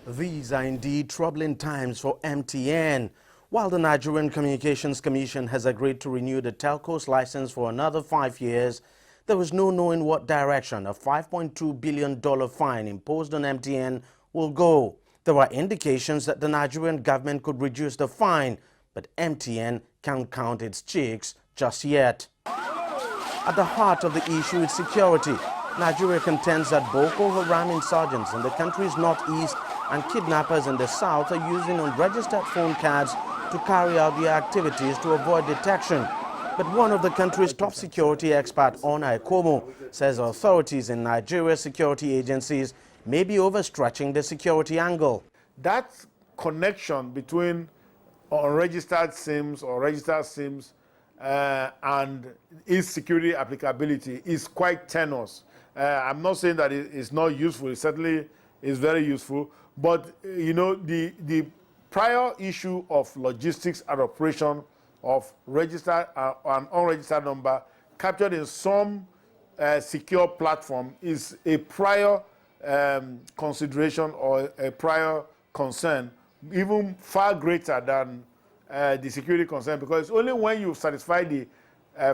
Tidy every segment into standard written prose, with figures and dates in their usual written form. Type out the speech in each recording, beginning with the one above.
These are indeed troubling times for MTN. While the Nigerian Communications Commission has agreed to renew the telco's license for another 5 years, there was no knowing what direction a $5.2 billion fine imposed on MTN will go. There are indications that the Nigerian government could reduce the fine, but MTN can't count its chicks just yet. At the heart of the issue is security. Nigeria contends that Boko Haram insurgents in the country's northeast and kidnappers in the south are using unregistered phone cards to carry out their activities to avoid detection. But one of the country's top security experts, Ona Ekomo, says authorities in Nigeria's security agencies may be overstretching the security angle. That connection between unregistered SIMs or registered SIMs and its security applicability is quite tenuous. I'm not saying that it's not useful. It certainly is very useful. But, you know, the prior issue of logistics and operation of registered and unregistered number captured in some secure platform is a prior consideration or a prior concern, even far greater than the security concern, because it's only when you satisfy the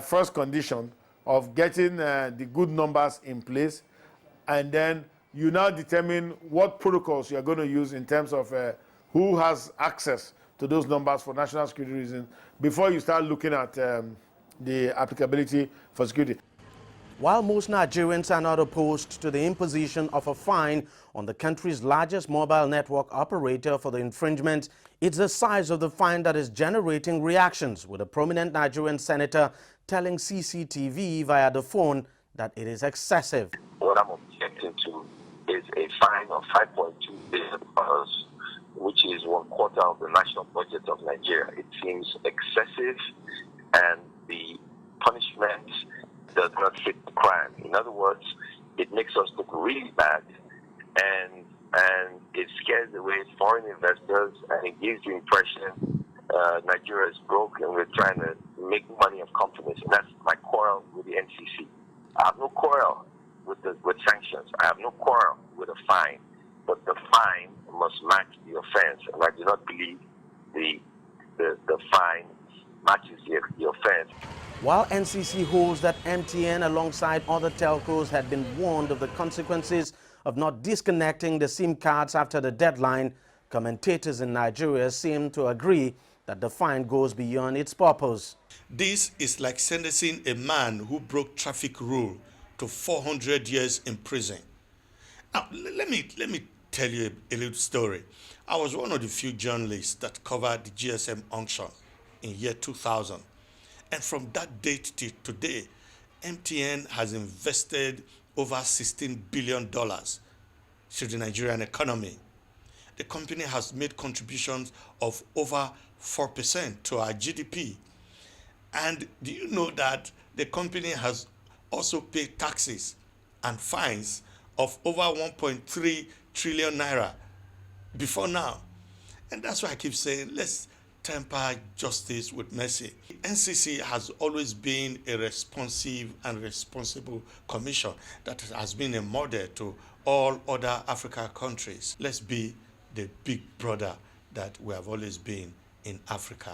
first condition of getting the good numbers in place, and then you now determine what protocols you are going to use in terms of who has access to those numbers for national security reasons before you start looking at the applicability for security. While most Nigerians are not opposed to the imposition of a fine on the country's largest mobile network operator for the infringement, it's the size of the fine that is generating reactions, with a prominent Nigerian senator telling CCTV via the phone that it is excessive. What I'm objecting to is a fine of $5.2 billion, which is 1/4 of the national budget of Nigeria. It seems excessive, and the punishment does not fit the crime. In other words, it makes us look really bad, and it scares away foreign investors, and it gives the impression Nigeria is broke and we're trying to make money of companies. And that's my quarrel with the NCC. I have no quarrel with sanctions. I have no quarrel with a fine, but the fine must match the offense, and I do not believe the fine matches the offense. While NCC holds that MTN alongside other telcos had been warned of the consequences of not disconnecting the SIM cards after the deadline, commentators in Nigeria seem to agree that the fine goes beyond its purpose. This is like sentencing a man who broke traffic rule to 400 years in prison. Now, let me tell you a little story. I was one of the few journalists that covered the GSM auction in year 2000. And from that date to today, MTN has invested over $16 billion to the Nigerian economy. The company has made contributions of over 4% to our GDP. And do you know that the company has also paid taxes and fines of over 1.3 trillion naira before now? And that's why I keep saying, let's temper justice with mercy. NCC has always been a responsive and responsible commission that has been a model to all other African countries. Let's be the big brother that we have always been in Africa.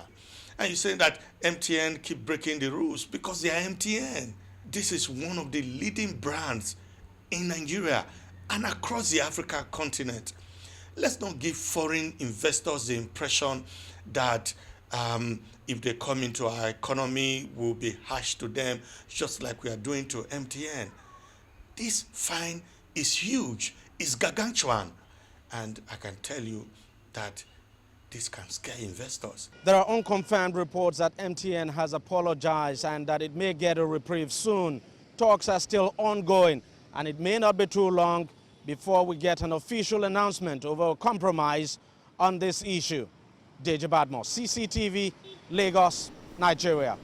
And you say that MTN keep breaking the rules because they are MTN. This is one of the leading brands in Nigeria and across the African continent. Let's not give foreign investors the impression that if they come into our economy, we'll be harsh to them, just like we are doing to MTN. This fine is huge, it's gargantuan, and I can tell you that this can scare investors. There are unconfirmed reports that MTN has apologized and that it may get a reprieve soon. Talks are still ongoing, and it may not be too long before we get an official announcement over a compromise on this issue. Deji Badmore, CCTV, Lagos, Nigeria.